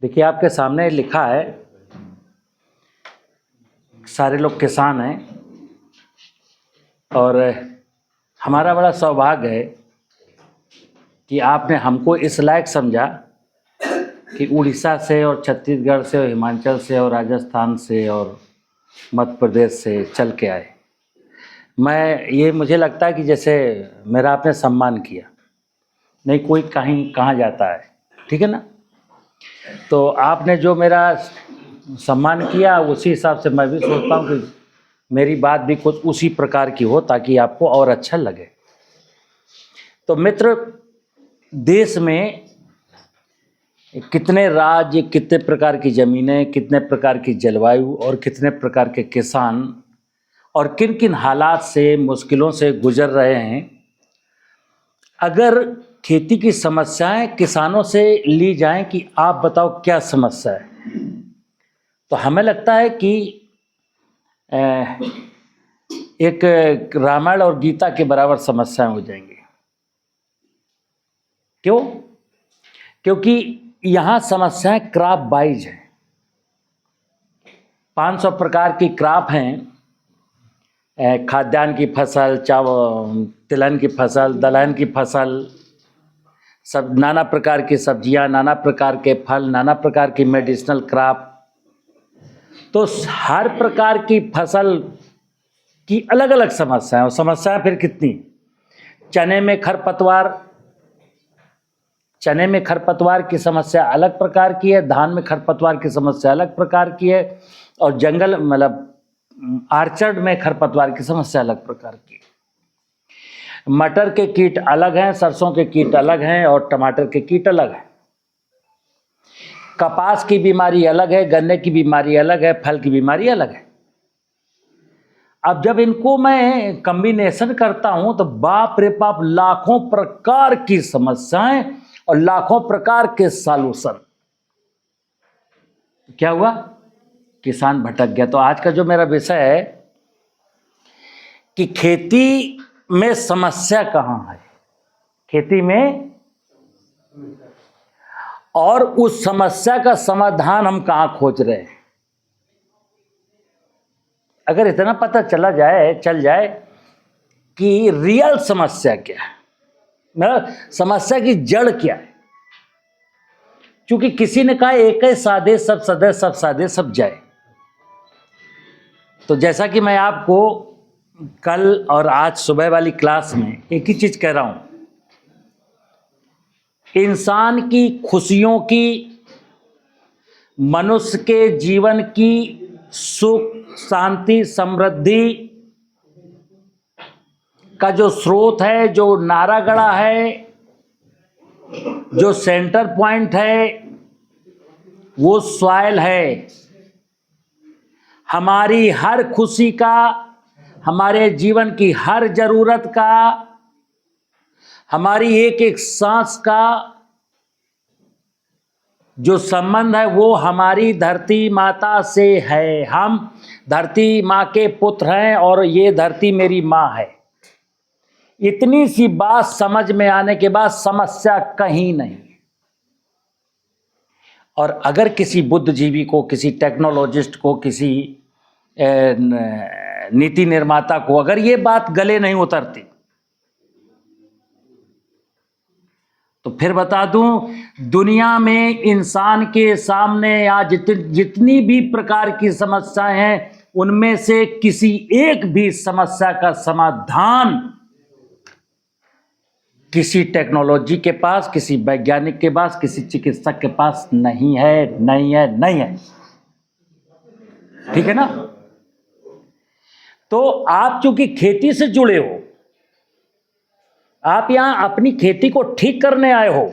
देखिए आपके सामने लिखा है, सारे लोग किसान हैं और हमारा बड़ा सौभाग्य है कि आपने हमको इस लायक समझा कि उड़ीसा से और छत्तीसगढ़ से और हिमाचल से और राजस्थान से और मध्य प्रदेश से चल के आए। मुझे लगता है कि जैसे मेरा आपने सम्मान किया, नहीं कोई कहाँ जाता है, ठीक है ना। तो आपने जो मेरा सम्मान किया उसी हिसाब से मैं भी सोचता हूँ कि मेरी बात भी कुछ उसी प्रकार की हो ताकि आपको और अच्छा लगे। तो मित्र, देश में कितने राज्य, कितने प्रकार की ज़मीनें, कितने प्रकार की जलवायु और कितने प्रकार के किसान और किन किन हालात से, मुश्किलों से गुजर रहे हैं। अगर खेती की समस्याएं किसानों से ली जाएं कि आप बताओ क्या समस्या है, तो हमें लगता है कि एक रामायण और गीता के बराबर समस्याएं हो जाएंगी। क्यों? क्योंकि यहाँ समस्याएं क्रॉप वाइज हैं। 500 प्रकार की क्रॉप हैं, खाद्यान्न की फसल, चावल, तिलहन की फसल, दलहन की फसल, सब नाना प्रकार की सब्जियां, नाना प्रकार के फल, नाना प्रकार की मेडिसिनल क्रॉप। तो हर प्रकार की फसल की अलग अलग समस्याएं, और समस्याएं फिर कितनी। चने में खरपतवार की समस्या अलग प्रकार की है, धान में खरपतवार की समस्या अलग प्रकार की है, और जंगल मतलब आर्चर्ड में खरपतवार की समस्या अलग प्रकार की है। मटर के कीट अलग हैं, सरसों के कीट अलग हैं और टमाटर के कीट अलग हैं। कपास की बीमारी अलग है, गन्ने की बीमारी अलग है, फल की बीमारी अलग है। अब जब इनको मैं कॉम्बिनेशन करता हूं तो बाप रे बाप, लाखों प्रकार की समस्याएं और लाखों प्रकार के सॉल्यूशन। क्या हुआ? किसान भटक गया। तो आज का जो मेरा विषय है कि खेती में समस्या कहां है, खेती में, और उस समस्या का समाधान हम कहां खोज रहे हैं। अगर इतना पता चल जाए कि रियल समस्या क्या है, मतलब समस्या की जड़ क्या है। क्योंकि किसी ने कहा एक ही साधे सब सदे, सब साधे सब जाए। तो जैसा कि मैं आपको कल और आज सुबह वाली क्लास में एक ही चीज कह रहा हूं, इंसान की खुशियों की, मनुष्य के जीवन की सुख, शांति, समृद्धि का जो स्रोत है, जो नारा गढ़ा है, जो सेंटर पॉइंट है, वो सॉइल है। हमारी हर खुशी का, हमारे जीवन की हर जरूरत का, हमारी एक एक सांस का जो संबंध है वो हमारी धरती माता से है। हम धरती माँ के पुत्र हैं और ये धरती मेरी माँ है। इतनी सी बात समझ में आने के बाद समस्या कहीं नहीं। और अगर किसी बुद्धिजीवी को, किसी टेक्नोलॉजिस्ट को, किसी नीति निर्माता को अगर ये बात गले नहीं उतरती, तो फिर बता दूं, दुनिया में इंसान के सामने या जितनी भी प्रकार की समस्याएं हैं, उनमें से किसी एक भी समस्या का समाधान किसी टेक्नोलॉजी के पास, किसी वैज्ञानिक के पास, किसी चिकित्सक के पास नहीं है, नहीं है, नहीं है। ठीक है ना। तो आप चूंकि खेती से जुड़े हो, आप यहां अपनी खेती को ठीक करने आए हो।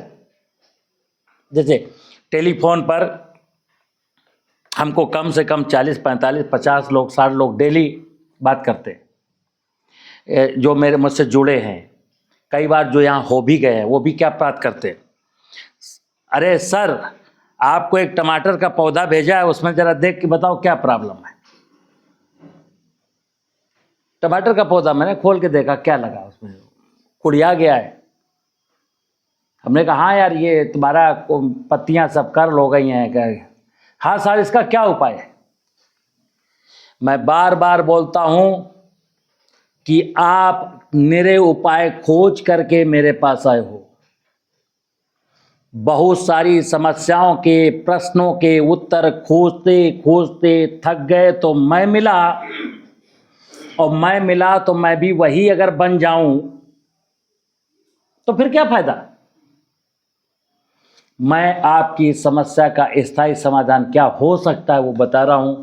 जैसे टेलीफोन पर हमको कम से कम 40, 45, 50 लोग, 60 लोग डेली बात करते हैं, जो मुझसे जुड़े हैं। कई बार जो यहाँ हो भी गए हैं वो भी क्या बात करते हैं, अरे सर आपको एक टमाटर का पौधा भेजा है, उसमें जरा देख के बताओ क्या प्रॉब्लम है। टमाटर का पौधा मैंने खोल के देखा, क्या लगा उसमें, कुड़िया गया है। हमने कहा हाँ यार ये तुम्हारा पत्तियां सब कर्ल हो गई हैं क्या? हाँ सर इसका क्या उपाय है? मैं बार बार बोलता हूं कि आप मेरे उपाय खोज करके मेरे पास आए हो। बहुत सारी समस्याओं के प्रश्नों के उत्तर खोजते खोजते थक गए तो मैं मिला, और मैं मिला तो मैं भी वही अगर बन जाऊं तो फिर क्या फायदा? मैं आपकी समस्या का स्थायी समाधान क्या हो सकता है वो बता रहा हूं।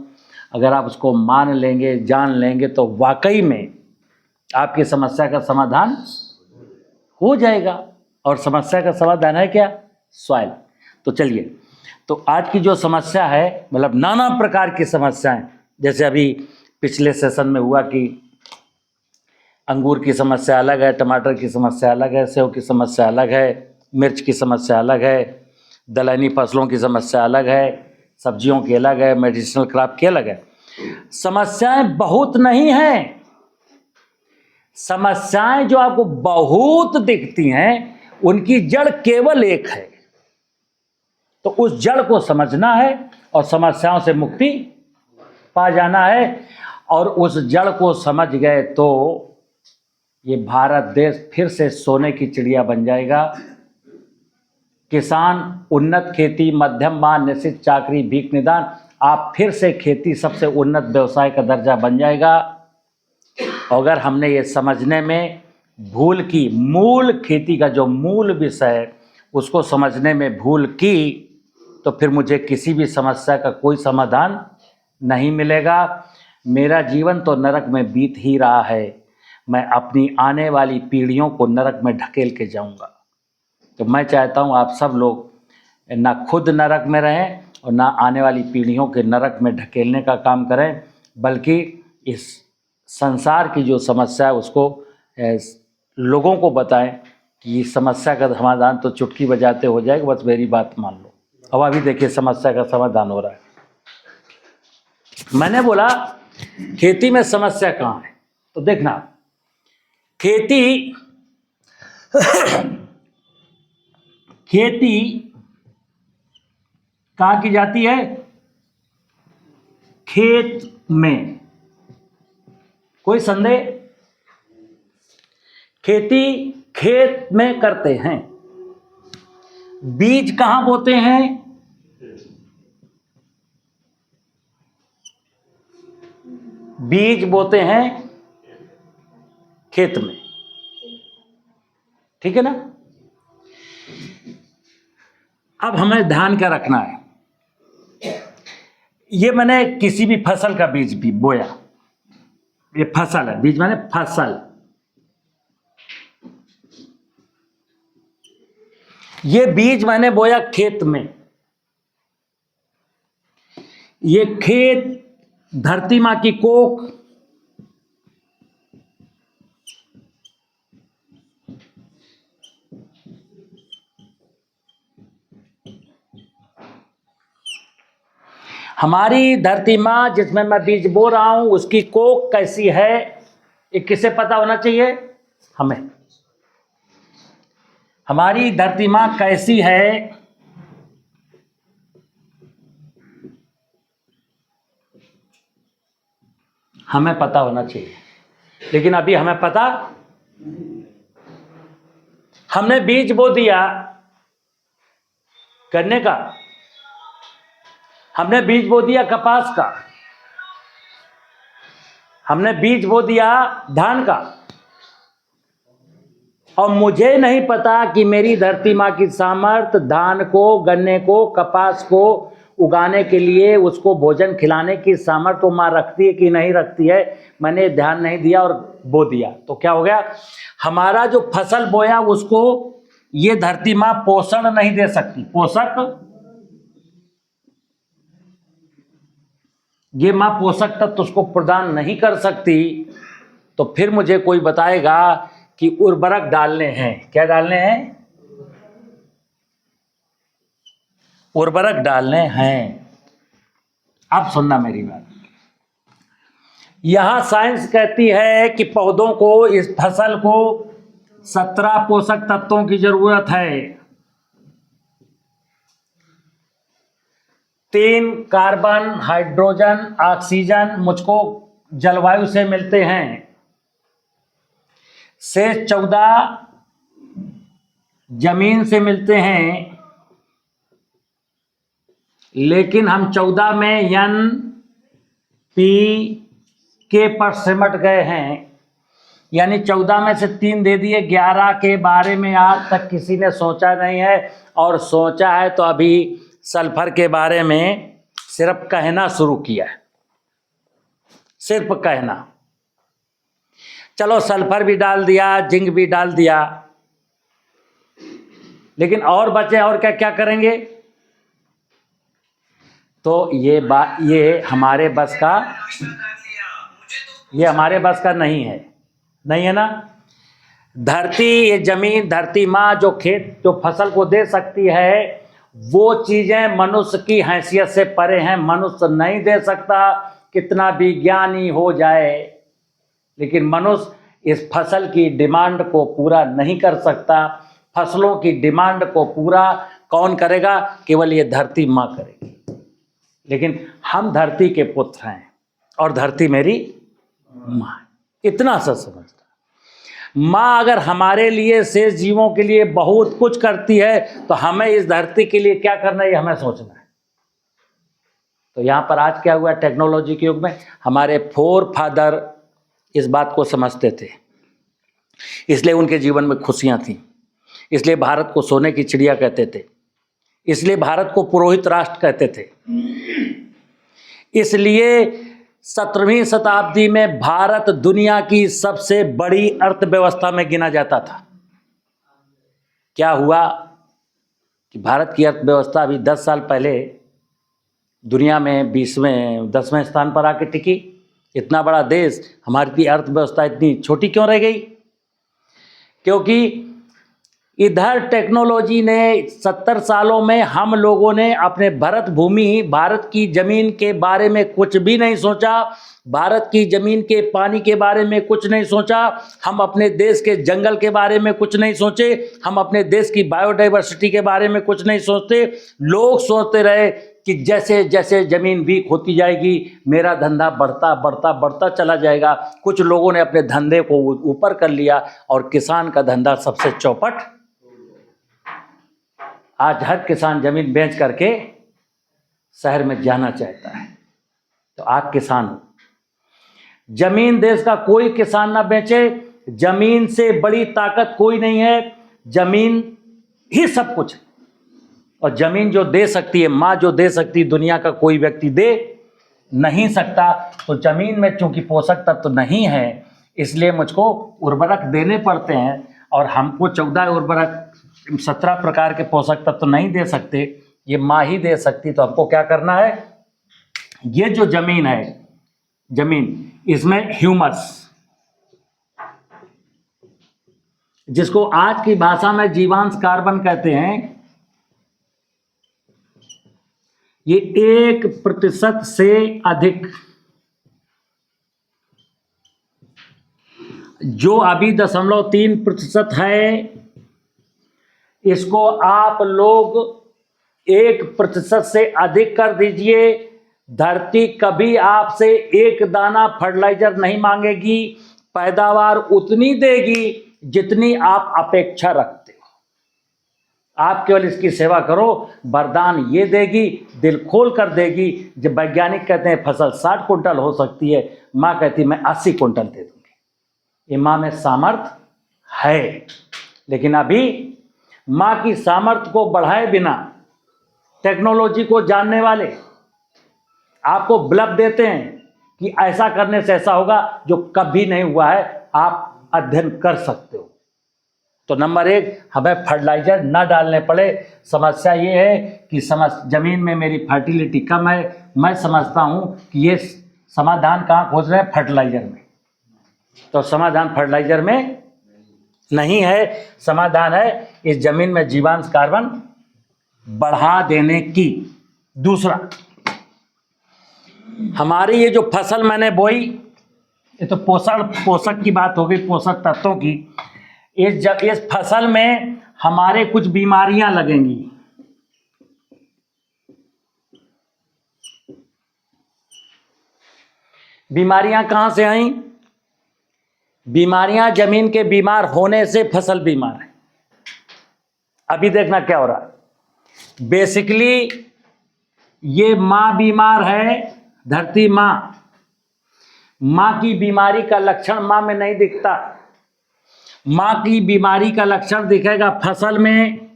अगर आप उसको मान लेंगे, जान लेंगे तो वाकई में आपकी समस्या का समाधान हो जाएगा। और समस्या का समाधान है क्या? सॉइल। तो चलिए, तो आज की जो समस्या है, मतलब नाना प्रकार की समस्याएं, जैसे अभी पिछले सेशन में हुआ कि अंगूर की समस्या अलग है, टमाटर की समस्या अलग है, सेव की समस्या अलग है, मिर्च की समस्या अलग है, दलहनी फसलों की समस्या अलग है, सब्जियों की अलग है, मेडिसिनल क्रॉप की अलग है। समस्याएं बहुत नहीं हैं। समस्याएं जो आपको बहुत दिखती हैं उनकी जड़ केवल एक है। तो उस जड़ को समझना है और समस्याओं से मुक्ति पा जाना है। और उस जड़ को समझ गए तो ये भारत देश फिर से सोने की चिड़िया बन जाएगा। किसान, उन्नत खेती, मध्यम मान, निश्चित चाकरी, भीख निदान, आप फिर से खेती सबसे उन्नत व्यवसाय का दर्जा बन जाएगा। अगर हमने ये समझने में भूल की, मूल खेती का जो मूल विषय है उसको समझने में भूल की, तो फिर मुझे किसी भी समस्या का कोई समाधान नहीं मिलेगा। मेरा जीवन तो नरक में बीत ही रहा है, मैं अपनी आने वाली पीढ़ियों को नरक में ढकेल के जाऊंगा। तो मैं चाहता हूं आप सब लोग ना खुद नरक में रहें और ना आने वाली पीढ़ियों के नरक में ढकेलने का काम करें, बल्कि इस संसार की जो समस्या है उसको लोगों को बताएं कि इस समस्या का समाधान तो चुटकी बजाते हो जाएगा, बस मेरी बात मान लो। अब अभी देखिए समस्या का समाधान हो रहा है। मैंने बोला खेती में समस्या कहाँ है, तो देखना खेती कहाँ की जाती है? खेत में। कोई संदेह? खेती खेत में करते हैं। बीज कहां बोते हैं? बीज बोते हैं खेत में, ठीक है ना? अब हमें ध्यान क्या रखना है, ये मैंने किसी भी फसल का बीज भी बोया, ये फसल है, बीज माने फसल। ये बीज मैंने बोया खेत में। ये खेत धरती मां की कोख, हमारी धरती मां जिसमें मैं बीज बो रहा हूं उसकी कोख कैसी है, ये किसे पता होना चाहिए? हमें। हमारी धरती मां कैसी है, हमें पता होना चाहिए। लेकिन अभी हमें पता, हमने बीज बो दिया करने का, हमने बीज बो दिया कपास का, हमने बीज बो दिया धान का, और मुझे नहीं पता कि मेरी धरती मां की सामर्थ्य धान को, गन्ने को, कपास को उगाने के लिए, उसको भोजन खिलाने की सामर्थ्य वो मां रखती है कि नहीं रखती है। मैंने ध्यान नहीं दिया और बो दिया, तो क्या हो गया? हमारा जो फसल बोया उसको ये धरती मां पोषण नहीं दे सकती, पोषक, ये मां पोषक तत्व उसको प्रदान नहीं कर सकती। तो फिर मुझे कोई बताएगा कि उर्वरक डालने हैं। क्या डालने हैं? उर्वरक डालने हैं। अब सुनना मेरी बात, यहां साइंस कहती है कि पौधों को, इस फसल को 17 पोषक तत्वों की जरूरत है। 3 कार्बन, हाइड्रोजन, ऑक्सीजन मुझको जलवायु से मिलते हैं, से 14 जमीन से मिलते हैं, लेकिन हम 14 में NPK पर सिमट गए हैं, यानी 14 में से 3 दे दिए, 11 के बारे में आज तक किसी ने सोचा नहीं है, और सोचा है तो अभी सल्फर के बारे में सिर्फ कहना शुरू किया है, सिर्फ कहना। चलो सल्फर भी डाल दिया, जिंक भी डाल दिया, लेकिन और बचे और क्या क्या करेंगे? तो ये हमारे बस का नहीं है, नहीं है ना। धरती, ये जमीन, धरती माँ जो खेत, जो फसल को दे सकती है, वो चीजें मनुष्य की हैसियत से परे हैं, मनुष्य नहीं दे सकता, कितना भी ज्ञानी हो जाए, लेकिन मनुष्य इस फसल की डिमांड को पूरा नहीं कर सकता। फसलों की डिमांड को पूरा कौन करेगा? केवल ये धरती माँ करेगी। लेकिन हम धरती के पुत्र हैं और धरती मेरी माँ है, इतना सा समझता। माँ अगर हमारे लिए, शेष जीवों के लिए बहुत कुछ करती है, तो हमें इस धरती के लिए क्या करना है, ये हमें सोचना है। तो यहाँ पर आज क्या हुआ, टेक्नोलॉजी के युग में हमारे फोर फादर इस बात को समझते थे, इसलिए उनके जीवन में खुशियाँ थीं, इसलिए भारत को सोने की चिड़िया कहते थे, इसलिए भारत को पुरोहित राष्ट्र कहते थे, इसलिए 17वीं शताब्दी में भारत दुनिया की सबसे बड़ी अर्थव्यवस्था में गिना जाता था। क्या हुआ कि भारत की अर्थव्यवस्था अभी 10 साल पहले दुनिया में 20वें 10वें स्थान पर आके टिकी। इतना बड़ा देश, हमारी अर्थव्यवस्था इतनी छोटी क्यों रह गई? क्योंकि इधर टेक्नोलॉजी ने 70 सालों में हम लोगों ने अपने भारत भूमि, भारत की ज़मीन के बारे में कुछ भी नहीं सोचा, भारत की ज़मीन के पानी के बारे में कुछ नहीं सोचा, हम अपने देश के जंगल के बारे में कुछ नहीं सोचे, हम अपने देश की बायोडाइवर्सिटी के बारे में कुछ नहीं सोचते। लोग सोचते रहे कि जैसे जैसे ज़मीन वीक होती जाएगी, मेरा धंधा बढ़ता बढ़ता बढ़ता चला जाएगा। कुछ लोगों ने अपने धंधे को ऊपर कर लिया और किसान का धंधा सबसे चौपट। आज हर किसान जमीन बेच करके शहर में जाना चाहता है। तो आप किसान हो, जमीन देश का कोई किसान ना बेचे, जमीन से बड़ी ताकत कोई नहीं है, जमीन ही सब कुछ है। और जमीन जो दे सकती है, माँ जो दे सकती है, दुनिया का कोई व्यक्ति दे नहीं सकता। तो जमीन में चूंकि पोषक तत्व तो नहीं है, इसलिए मुझको उर्वरक देने पड़ते हैं, और हमको 14 उर्वरक 17 प्रकार के पोषक तत्व तो नहीं दे सकते, ये माँ ही दे सकती। तो हमको क्या करना है, ये जो जमीन है, जमीन, इसमें ह्यूमस, जिसको आज की भाषा में जीवांश कार्बन कहते हैं, ये 1% से अधिक, जो अभी 0.3% है, इसको आप लोग 1% से अधिक कर दीजिए। धरती कभी आपसे एक दाना फर्टिलाइजर नहीं मांगेगी, पैदावार उतनी देगी जितनी आप अपेक्षा रखते हो। आप केवल इसकी सेवा करो, वरदान ये देगी, दिल खोल कर देगी। जब वैज्ञानिक कहते हैं फसल 60 कुंटल हो सकती है, माँ कहती मैं 80 कुंटल दे दूंगी। ये माँ में सामर्थ्य है, लेकिन अभी माँ की सामर्थ्य को बढ़ाए बिना टेक्नोलॉजी को जानने वाले आपको ब्लब देते हैं कि ऐसा करने से ऐसा होगा, जो कभी नहीं हुआ है, आप अध्ययन कर सकते हो। तो नंबर 1, हमें फर्टिलाइजर ना डालने पड़े। समस्या ये है कि जमीन में मेरी फर्टिलिटी कम है। मैं समझता हूँ कि ये समाधान कहाँ खोज रहे हैं, फर्टिलाइजर में। तो समाधान फर्टिलाइजर में नहीं है, समाधान है इस जमीन में जीवांश कार्बन बढ़ा देने की। दूसरा, हमारी ये जो फसल मैंने बोई, ये तो पोषक की बात हो गई, पोषक तत्वों की। इस फसल में हमारे कुछ बीमारियां लगेंगी। बीमारियां कहां से आई? बीमारियां जमीन के बीमार होने से फसल बीमार है। अभी देखना क्या हो रहा है। बेसिकली ये मां बीमार है, धरती मां। मां की बीमारी का लक्षण मां में नहीं दिखता। मां की बीमारी का लक्षण दिखेगा फसल में,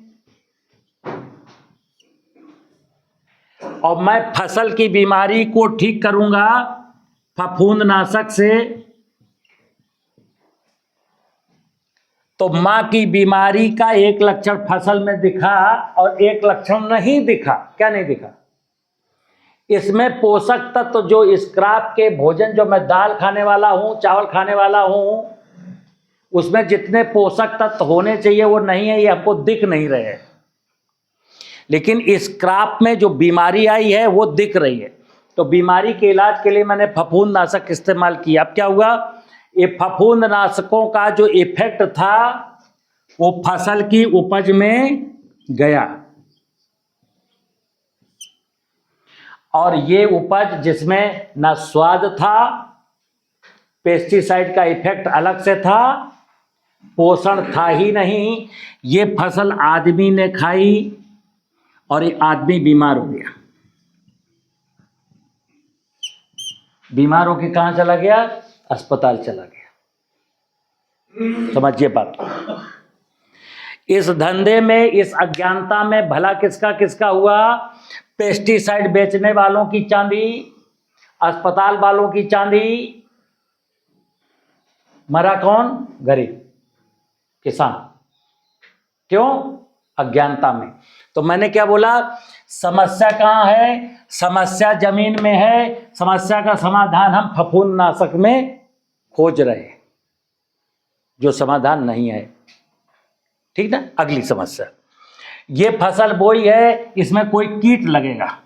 और मैं फसल की बीमारी को ठीक करूंगा फफूंदनाशक से। तो मां की बीमारी का एक लक्षण फसल में दिखा और एक लक्षण नहीं दिखा। क्या नहीं दिखा? इसमें पोषक तत्व जो स्क्रैप के भोजन, जो मैं दाल खाने वाला हूं, चावल खाने वाला हूं, उसमें जितने पोषक तत्व होने चाहिए वो नहीं है, ये हमको दिख नहीं रहे हैं। लेकिन स्क्रैप में जो बीमारी आई है वो दिख रही है। तो बीमारी के इलाज के लिए मैंने फफूंदनाशक इस्तेमाल किया। अब क्या हुआ? ये फफूंदनाशकों का जो इफेक्ट था वो फसल की उपज में गया, और ये उपज जिसमें ना स्वाद था, पेस्टिसाइड का इफेक्ट अलग से था, पोषण था ही नहीं, ये फसल आदमी ने खाई और ये आदमी बीमार हो गया। बीमार होकर कहां चला गया? अस्पताल चला गया। समझिए बात। इस धंधे में, इस अज्ञानता में भला किसका किसका हुआ? पेस्टिसाइड बेचने वालों की चांदी, अस्पताल वालों की चांदी। मरा कौन? गरीब किसान। क्यों? अज्ञानता में। तो मैंने क्या बोला? समस्या कहां है? समस्या जमीन में है। समस्या का समाधान हम फफूंदनाशक में खोज रहे हैं, जो समाधान नहीं है। ठीक ना? अगली समस्या, ये फसल बोई है, इसमें कोई कीट लगेगा।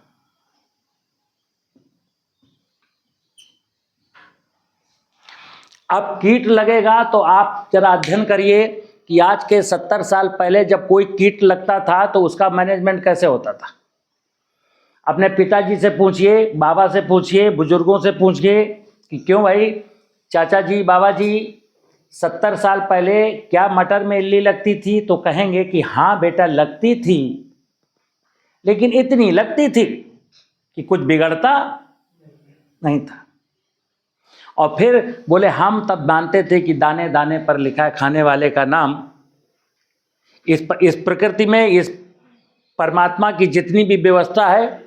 अब कीट लगेगा तो आप जरा अध्ययन करिए कि आज के 70 साल पहले जब कोई कीट लगता था तो उसका मैनेजमेंट कैसे होता था। अपने पिताजी से पूछिए, बाबा से पूछिए, बुजुर्गों से पूछिए कि क्यों भाई चाचा जी, बाबा जी, 70 साल पहले क्या मटर में इल्ली लगती थी? तो कहेंगे कि हाँ बेटा लगती थी, लेकिन इतनी लगती थी कि कुछ बिगड़ता नहीं था। और फिर बोले हम तब मानते थे कि दाने दाने पर लिखा है खाने वाले का नाम। इस प्रकृति में, इस परमात्मा की जितनी भी व्यवस्था है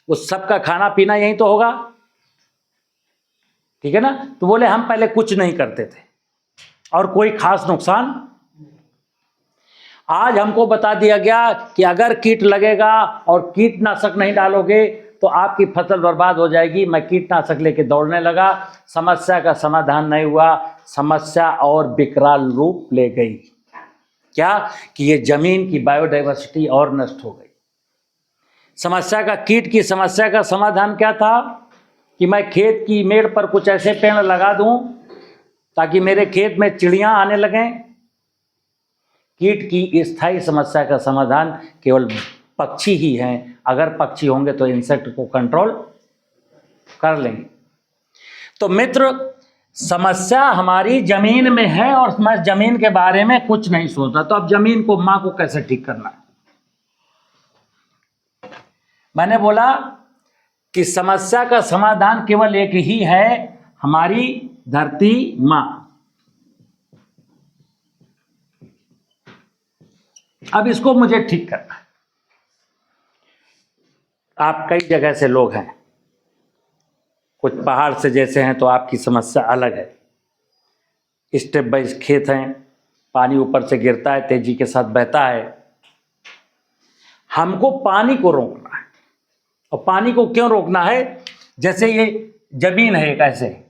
उस सबका खाना पीना यही तो होगा। ठीक है ना? तो बोले हम पहले कुछ नहीं करते थे और कोई खास नुकसान। आज हमको बता दिया गया कि अगर कीट लगेगा और कीटनाशक नहीं डालोगे तो आपकी फसल बर्बाद हो जाएगी। मैं कीटनाशक लेके दौड़ने लगा। समस्या का समाधान नहीं हुआ, समस्या और विकराल रूप ले गई। क्या? कि ये जमीन की बायोडाइवर्सिटी और नष्ट हो गई। समस्या का, कीट की समस्या का समाधान क्या था? कि मैं खेत की मेड़ पर कुछ ऐसे पेड़ लगा दूं ताकि मेरे खेत में चिड़ियां आने लगें। कीट की स्थायी समस्या का समाधान केवल पक्षी ही हैं। अगर पक्षी होंगे तो इंसेक्ट को कंट्रोल कर लेंगे। तो मित्र, समस्या हमारी जमीन में है और मैं जमीन के बारे में कुछ नहीं सोच रहा। तो अब जमीन को, मां को कैसे ठीक करना है? मैंने बोला कि समस्या का समाधान केवल एक ही है, हमारी धरती मां। अब इसको मुझे ठीक करना है। आप कई जगह से लोग हैं, कुछ पहाड़ से जैसे हैं तो आपकी समस्या अलग है। स्टेप बाय खेत हैं, पानी ऊपर से गिरता है, तेजी के साथ बहता है। हमको पानी को रोकना है। और पानी को क्यों रोकना है? जैसे ये जमीन है एक ऐसे,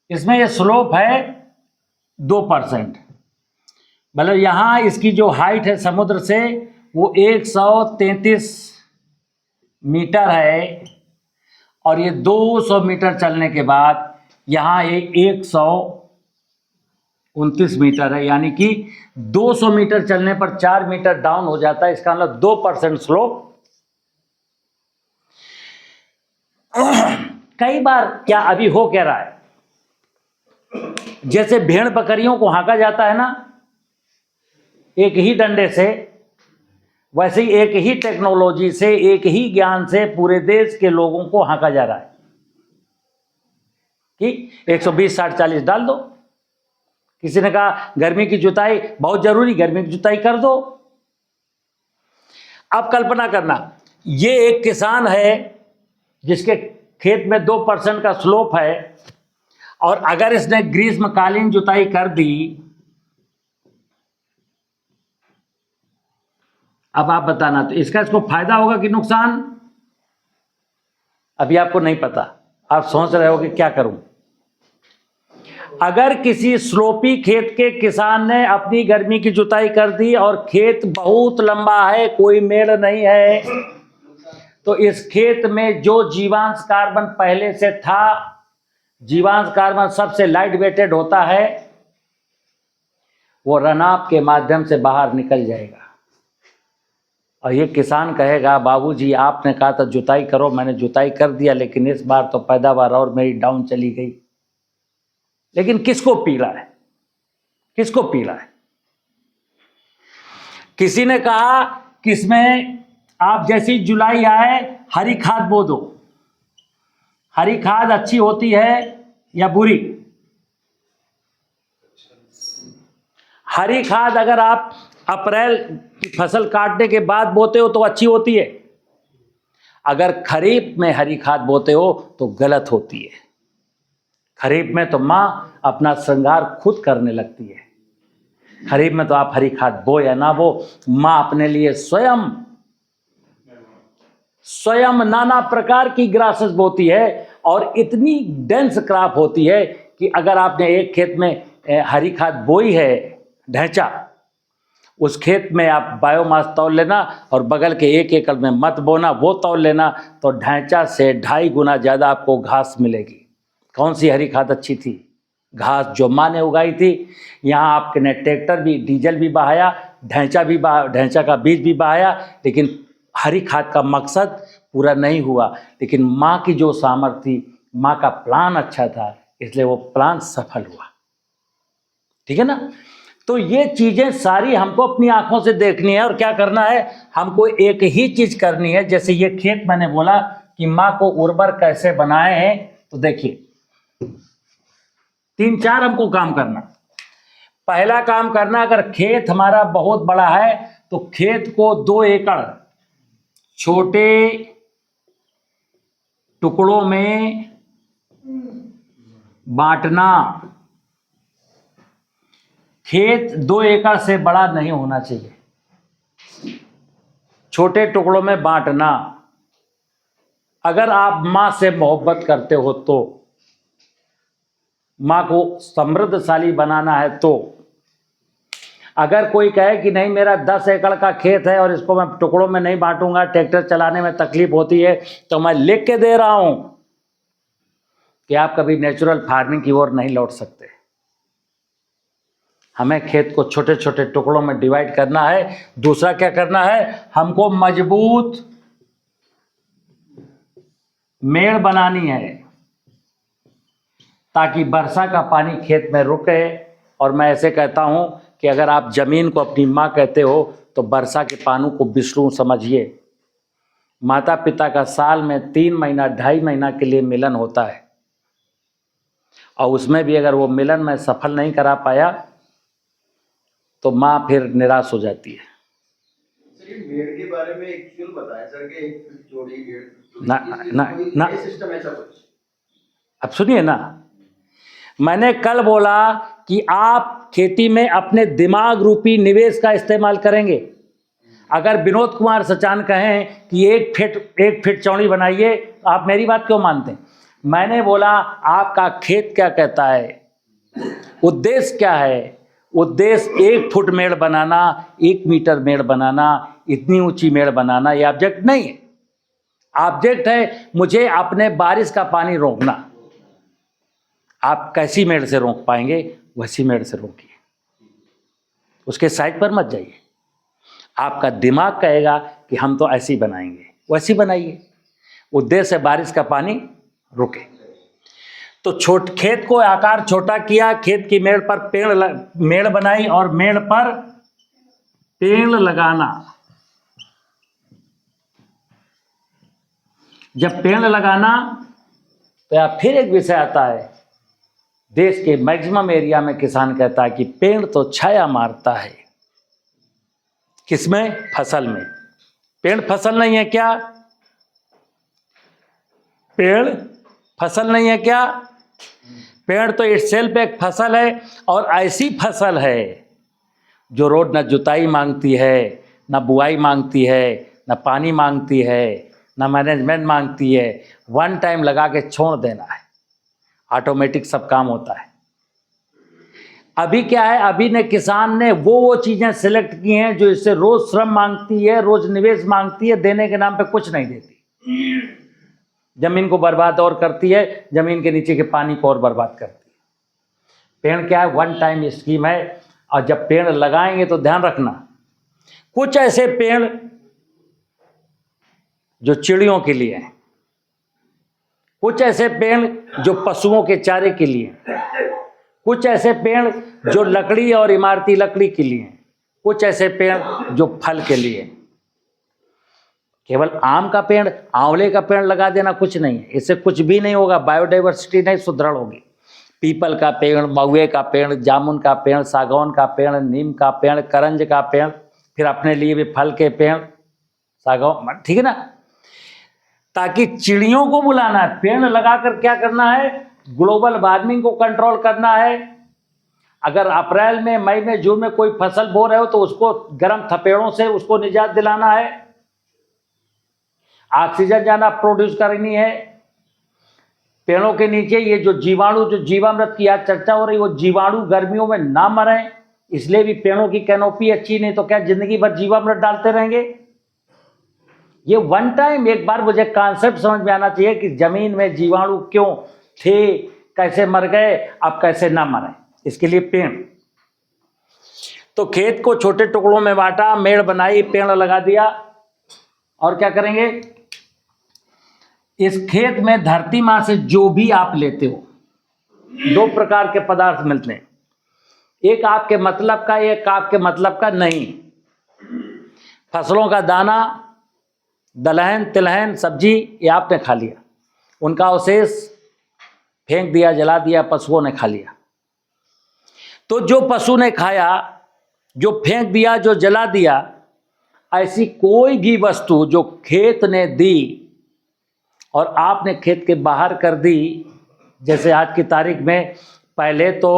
इसमें ये स्लोप है 2%। मतलब यहाँ इसकी जो हाइट है समुद्र से वो 133 मीटर है, और ये 200 मीटर चलने के बाद यहाँ एक 129 मीटर है। यानी कि 200 मीटर चलने पर 4 मीटर डाउन हो जाता है। इसका मतलब 2% स्लोप। कई बार क्या अभी हो क्या रहा है, जैसे भेड़ बकरियों को हाँका जाता है ना एक ही डंडे से, वैसे ही एक ही टेक्नोलॉजी से, एक ही ज्ञान से पूरे देश के लोगों को हाँका जा रहा है कि 120, 60, 40 डाल दो। किसी ने कहा गर्मी की जुताई बहुत जरूरी, गर्मी की जुताई कर दो। अब कल्पना करना, ये एक किसान है जिसके खेत में 2% का स्लोप है, और अगर इसने ग्रीष्मकालीन जुताई कर दी, अब आप बताना, तो इसको फायदा होगा कि नुकसान? अभी आपको नहीं पता, आप सोच रहे हो कि क्या करूं। अगर किसी स्लोपी खेत के किसान ने अपनी गर्मी की जुताई कर दी और खेत बहुत लंबा है, कोई मेड़ नहीं है, तो इस खेत में जो जीवांश कार्बन पहले से था, जीवांश कार्बन सबसे लाइट वेटेड होता है, वो रनाप के माध्यम से बाहर निकल जाएगा। और ये किसान कहेगा बाबूजी आपने कहा था जुताई करो, मैंने जुताई कर दिया, लेकिन इस बार तो पैदावार और मेरी डाउन चली गई। लेकिन किसको पीला है? किसको पीला है? किसी ने कहा कि इसमें आप जैसी जुलाई आए हरी खाद बो दो। हरी खाद अच्छी होती है या बुरी? हरी खाद अगर आप अप्रैल की फसल काटने के बाद बोते हो तो अच्छी होती है, अगर खरीफ में हरी खाद बोते हो तो गलत होती है। खरीफ में तो माँ अपना श्रृंगार खुद करने लगती है। खरीफ में तो आप हरी खाद बो या ना बो, माँ अपने लिए स्वयं नाना प्रकार की ग्रासेस बोती है, और इतनी डेंस क्रॉप होती है कि अगर आपने एक खेत में हरी खाद बोई है ढैंचा, उस खेत में आप बायोमास तौल लेना और बगल के 1 एकड़ में मत बोना, वो तौल लेना, तो ढैंचा से 2.5 गुना ज़्यादा आपको घास मिलेगी। कौन सी हरी खाद अच्छी थी? घास जो माँ ने उगाई थी। यहाँ आपने ट्रैक्टर भी, डीजल भी बहाया, ढैंचा का बीज भी बहाया, लेकिन हरी खाद का मकसद पूरा नहीं हुआ। लेकिन माँ की जो सामर्थ्य थी, माँ का प्लान अच्छा था, इसलिए वो प्लान सफल हुआ। ठीक है ना? तो ये चीज़ें सारी हमको अपनी आंखों से देखनी है, और क्या करना है, हमको एक ही चीज़ करनी है। जैसे ये खेत मैंने बोला कि माँ को उर्वर कैसे बनाए हैं, तो देखिए 3-4 हमको काम करना। पहला काम करना, अगर खेत हमारा बहुत बड़ा है तो खेत को 2 एकड़ छोटे टुकड़ों में बांटना। खेत 2 एकड़ से बड़ा नहीं होना चाहिए, छोटे टुकड़ों में बांटना। अगर आप माँ से मोहब्बत करते हो तो, माँ को समृद्धशाली बनाना है तो, अगर कोई कहे कि नहीं मेरा 10 एकड़ का खेत है और इसको मैं टुकड़ों में नहीं बांटूंगा, ट्रैक्टर चलाने में तकलीफ होती है, तो मैं लिख के दे रहा हूं कि आप कभी नेचुरल फार्मिंग की ओर नहीं लौट सकते। हमें खेत को छोटे छोटे टुकड़ों में डिवाइड करना है। दूसरा क्या करना है, हमको मजबूत मेड़ बनानी है ताकि वर्षा का पानी खेत में रुके। और मैं ऐसे कहता हूं कि अगर आप जमीन को अपनी माँ कहते हो तो वर्षा के पानी को विष्णु समझिए। माता पिता का साल में 3 महीना 2.5 महीना के लिए मिलन होता है, और उसमें भी अगर वो मिलन में सफल नहीं करा पाया तो माँ फिर निराश हो जाती है। मेड़ के बारे में एक क्यों बताया सर कि एक जोड़ी मेड़ ना सिस्टम ऐसा कुछ? अब सुनिए ना, मैंने कल बोला कि आप खेती में अपने दिमाग रूपी निवेश का इस्तेमाल करेंगे। अगर विनोद कुमार सचान कहें कि 1 फीट चौड़ी बनाइए, आप मेरी बात क्यों मानते हैं? मैंने बोला आपका खेत क्या कहता है, उद्देश्य क्या है? उद्देश्य 1 फुट मेड़ बनाना, 1 मीटर मेड़ बनाना, इतनी ऊंची मेड़ बनाना, ये ऑब्जेक्ट नहीं है। ऑब्जेक्ट है मुझे अपने बारिश का पानी रोकना। आप कैसी मेड़ से रोक पाएंगे, वैसी मेड़ से रोकिए, उसके साइड पर मत जाइए। आपका दिमाग कहेगा कि हम तो ऐसी बनाएंगे, वैसी बनाइए। उद्देश्य बारिश का पानी रुके। तो खेत को आकार छोटा किया, खेत की मेड़ पर मेड़ बनाई और मेड़ पर पेड़ लगाना। जब पेड़ लगाना तो यहाँ फिर एक विषय आता है। देश के मैक्सिमम एरिया में किसान कहता है कि पेड़ तो छाया मारता है। किसमें? फसल में। पेड़ फसल नहीं है क्या? पेड़ फसल नहीं है क्या? पेड़ तो इटसेल्फ एक फसल है, और ऐसी फसल है जो रोड न जुताई मांगती है, न बुआई मांगती है, न पानी मांगती है, न मैनेजमेंट मांगती है। वन टाइम लगा के छोड़ देना है, ऑटोमेटिक सब काम होता है। अभी क्या है, अभी ने किसान ने वो चीज़ें सिलेक्ट की हैं जो इससे रोज श्रम मांगती है, रोज निवेश मांगती है, देने के नाम पे कुछ नहीं देती। जमीन को बर्बाद और करती है, जमीन के नीचे के पानी को और बर्बाद करती है। पेड़ क्या है? वन टाइम स्कीम है। और जब पेड़ लगाएंगे तो ध्यान रखना, कुछ ऐसे पेड़ जो चिड़ियों के लिए हैं, कुछ ऐसे पेड़ जो पशुओं के चारे के लिए, कुछ ऐसे पेड़ जो लकड़ी और इमारती लकड़ी के लिए, कुछ ऐसे पेड़ जो फल के लिए। केवल आम का पेड़, आंवले का पेड़ लगा देना कुछ नहीं है, इससे कुछ भी नहीं होगा, बायोडाइवर्सिटी नहीं सुदृढ़ होगी। पीपल का पेड़, महुए का पेड़, जामुन का पेड़, सागौन का पेड़, नीम का पेड़, करंज का पेड़, फिर अपने लिए भी फल के पेड़, सागौन, ठीक है ना। ताकि चिड़ियों को बुलाना है, पेड़ लगाकर क्या करना है? ग्लोबल वार्मिंग को कंट्रोल करना है। अगर अप्रैल में, मई में, जून में कोई फसल बो रहे हो तो उसको गर्म थपेड़ों से उसको निजात दिलाना है, ऑक्सीजन जाना प्रोड्यूस करनी है। पेड़ों के नीचे ये जो जीवाणु, जो जीवामृत की आज चर्चा हो रही, वो जीवाणु गर्मियों में ना मरे, इसलिए भी पेड़ों की कैनोपी अच्छी, नहीं तो क्या जिंदगी भर जीवामृत डालते रहेंगे। ये वन टाइम एक बार मुझे कॉन्सेप्ट समझ में आना चाहिए कि जमीन में जीवाणु क्यों थे, कैसे मर गए, अब कैसे ना मरे, इसके लिए पेड़। तो खेत को छोटे टुकड़ों में बांटा, मेड़ बनाई, पेड़ लगा दिया। और क्या करेंगे? इस खेत में धरती मां से जो भी आप लेते हो, दो प्रकार के पदार्थ मिलते हैं, एक आपके मतलब का, एक आपके मतलब का नहीं। फसलों का दाना, दलहन, तिलहन, सब्जी, ये आपने खा लिया, उनका अवशेष फेंक दिया, जला दिया, पशुओं ने खा लिया। तो जो पशु ने खाया, जो फेंक दिया, जो जला दिया, ऐसी कोई भी वस्तु जो खेत ने दी और आपने खेत के बाहर कर दी, जैसे आज की तारीख में, पहले तो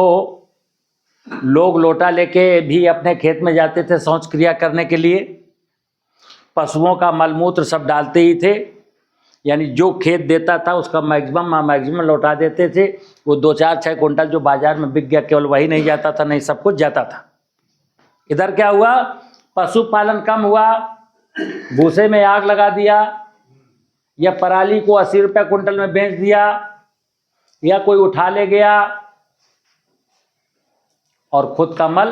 लोग लोटा लेके भी अपने खेत में जाते थे शौच क्रिया करने के लिए, पशुओं का मलमूत्र सब डालते ही थे, यानी जो खेत देता था उसका मैक्सिमम लौटा देते थे। वो 2-4-6 कुंटल जो बाजार में बिक गया, केवल वही नहीं जाता था, नहीं सब कुछ जाता था। इधर क्या हुआ? पशुपालन कम हुआ, भूसे में आग लगा दिया, या पराली को 80 रुपये कुंटल में बेच दिया, या कोई उठा ले गया और खुद का मल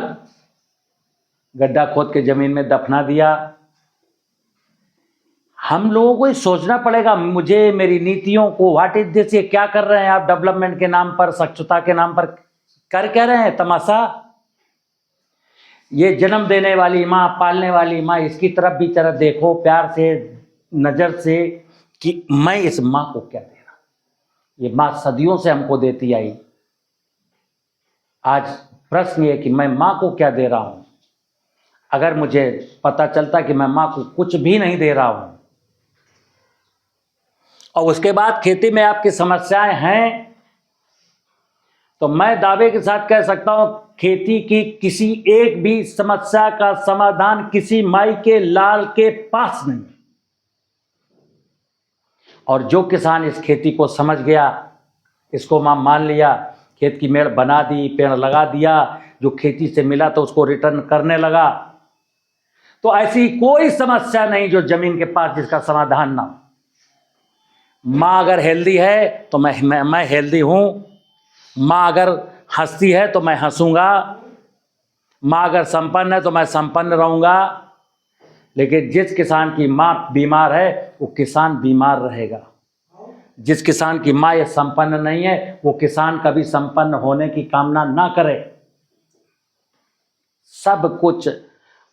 गड्ढा खोद के जमीन में दफना दिया। हम लोगों को ये सोचना पड़ेगा, मुझे, मेरी नीतियों को, व्हाट इज दिस, ये क्या कर रहे हैं आप डेवलपमेंट के नाम पर, स्वच्छता के नाम पर कर क्या रहे हैं तमाशा। ये जन्म देने वाली माँ, पालने वाली माँ, इसकी तरफ भी तरफ देखो प्यार से, नज़र से, कि मैं इस माँ को क्या दे रहा हूँ। ये माँ सदियों से हमको देती आई, आज प्रश्न ये कि मैं माँ को क्या दे रहा हूँ। अगर मुझे पता चलता कि मैं माँ को कुछ भी नहीं दे रहा हूँ, और उसके बाद खेती में आपकी समस्याएं हैं, तो मैं दावे के साथ कह सकता हूं खेती की किसी एक भी समस्या का समाधान किसी माई के लाल के पास नहीं। और जो किसान इस खेती को समझ गया, इसको मान लिया, खेत की मेड़ बना दी, पेड़ लगा दिया, जो खेती से मिला तो उसको रिटर्न करने लगा, तो ऐसी कोई समस्या नहीं जो जमीन के पास जिसका समाधान ना हो। माँ अगर हेल्दी है तो मैं हेल्दी हूँ, माँ अगर हंसती है तो मैं हंसूंगा, माँ अगर संपन्न है तो मैं संपन्न रहूँगा। लेकिन जिस किसान की माँ बीमार है वो किसान बीमार रहेगा। जिस किसान की माँ ये संपन्न नहीं है वो किसान कभी संपन्न होने की कामना ना करे। सब कुछ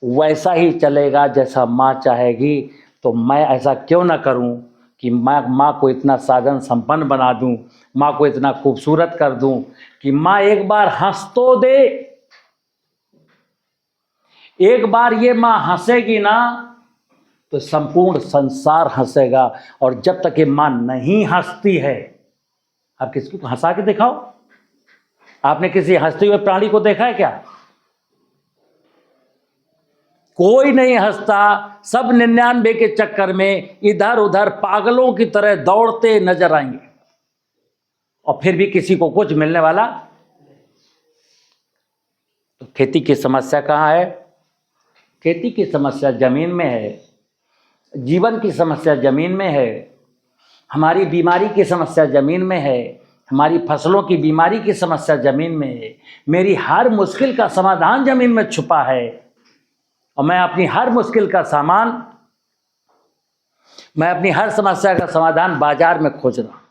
वैसा ही चलेगा जैसा माँ चाहेगी। तो मैं ऐसा क्यों ना करूं कि मैं माँ को इतना साधन संपन्न बना दूं, माँ को इतना खूबसूरत कर दूं कि माँ एक बार हंस तो दे। एक बार ये माँ हंसेगी ना तो संपूर्ण संसार हंसेगा। और जब तक ये माँ नहीं हंसती है, आप किसी को हंसा के दिखाओ। आपने किसी हंसते हुए प्राणी को देखा है क्या? कोई नहीं हंसता। सब 99 के चक्कर में इधर उधर पागलों की तरह दौड़ते नजर आएंगे और फिर भी किसी को कुछ मिलने वाला। तो खेती की समस्या कहाँ है? खेती की समस्या जमीन में है। जीवन की समस्या जमीन में है। हमारी बीमारी की समस्या जमीन में है। हमारी फसलों की बीमारी की समस्या जमीन में है। मेरी हर मुश्किल का समाधान जमीन में छुपा है और मैं अपनी हर मुश्किल का सामान, मैं अपनी हर समस्या का समाधान बाजार में खोज रहा हूं।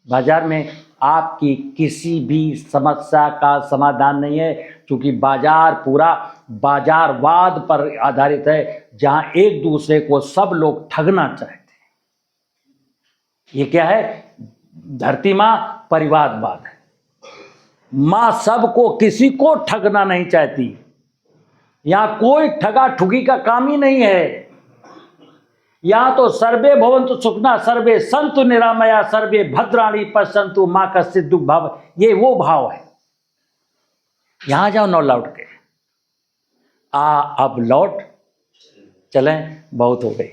बाजार में आपकी किसी भी समस्या का समाधान नहीं है, क्योंकि बाजार पूरा बाजारवाद पर आधारित है, जहां एक दूसरे को सब लोग ठगना चाहते हैं। ये क्या है? धरती माँ परिवारवाद है। माँ सबको, किसी को ठगना नहीं चाहती। यहां कोई ठगा ठुगी का काम ही नहीं है। यहां तो सर्वे भवन्तु सुखिनः, सर्वे सन्तु निरामया, सर्वे भद्राणि पश्यन्तु मां कश्चित् दुःख भाव। ये वो भाव है। यहां जाओ नौ लौट के। अब लौट चलें, बहुत हो गई।